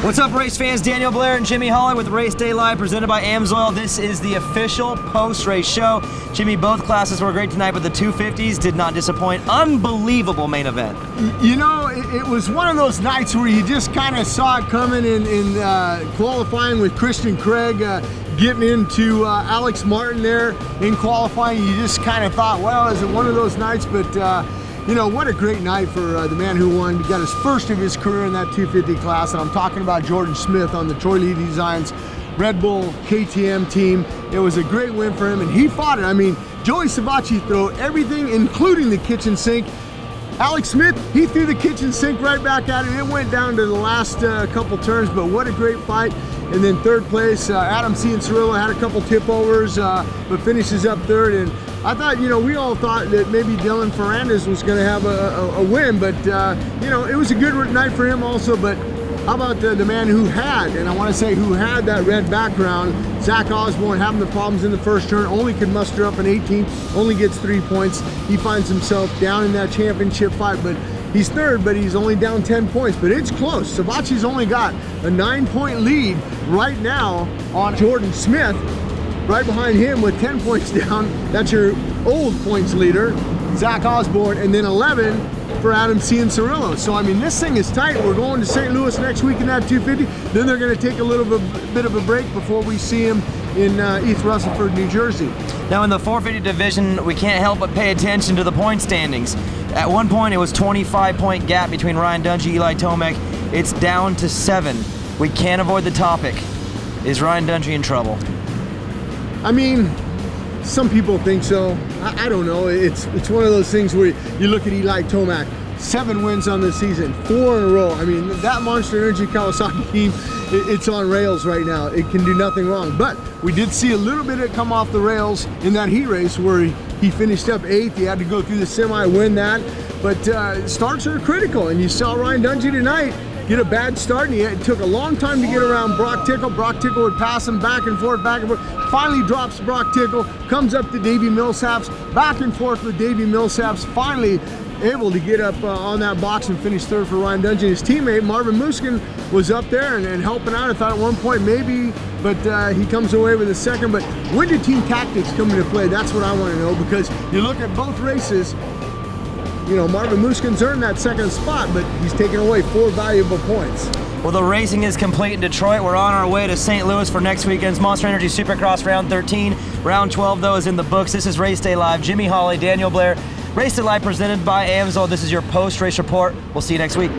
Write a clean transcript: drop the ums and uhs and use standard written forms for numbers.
What's up, race fans? Daniel, Blair, and Jimmy Holley with Race Day Live presented by AMSOIL. This is the official post-race show. Jimmy, both classes were great tonight, but the 250s did not disappoint. Unbelievable main event. You know, it was one of those nights where you just kind of saw it coming in qualifying with Christian Craig getting into Alex Martin there in qualifying. You just kind of thought, well, is it one of those nights? But you know, what a great night for the man who won. He got his first of his career in that 250 class, and I'm talking about Jordan Smith on the Troy Lee Designs Red Bull KTM team. It was a great win for him, and he fought it. I mean, Joey Savatgy threw everything, including the kitchen sink. Alex Smith, he threw the kitchen sink right back at it. It went down to the last couple turns, but what a great fight. And then third place, Adam Cianciarulo had a couple tip overs, but finishes up third. And I thought, you know, we all thought that maybe Dylan Ferrandis was going to have a win, but you know, it was a good night for him also. But how about the man who had, and I want to say who had that red background, Zach Osborne, having the problems in the first turn, only could muster up an 18th, only gets 3 points. He finds himself down in that championship fight, but he's third, but he's only down 10 points, but it's close. Savatgy's only got a 9-point lead right now on Jordan Smith. Right behind him with 10 points down, that's your old points leader, Zach Osborne, and then 11 for Adam Cianciarulo. So, I mean, this thing is tight. We're going to St. Louis next week in that 250. Then they're going to take a little bit of a break before we see him in East Rutherford, New Jersey. Now, in the 450 division, we can't help but pay attention to the point standings. At one point, it was 25-point gap between Ryan Dungey, Eli Tomac. It's down to 7. We can't avoid the topic. Is Ryan Dungey in trouble? I mean, some people think so. I don't know. It's one of those things where you look at Eli Tomac, 7 wins on the season, 4 in a row. I mean, that Monster Energy Kawasaki team, it's on rails right now. It can do nothing wrong. But we did see a little bit of it come off the rails in that heat race where he finished up 8th. He had to go through the semi, win that. But starts are critical, and you saw Ryan Dungey tonight get a bad start, and it took a long time to get around Brock Tickle. Brock Tickle would pass him back and forth, finally drops Brock Tickle, comes up to Davey Millsaps, back and forth with Davey Millsaps, finally able to get up on that box and finish third for Ryan Dungey. His teammate Marvin Muskin was up there and helping out. I thought at one point maybe, but he comes away with a second. But when did team tactics come into play? That's what I want to know, because you look at both races, you know, Marvin Muskin's earned that second spot, but he's taken away 4 valuable points. Well, the racing is complete in Detroit. We're on our way to St. Louis for next weekend's Monster Energy Supercross Round 13. Round 12, though, is in the books. This is Race Day Live. Jimmy Holley, Daniel Blair. Race Day Live presented by AMSOIL. This is your post-race report. We'll see you next week.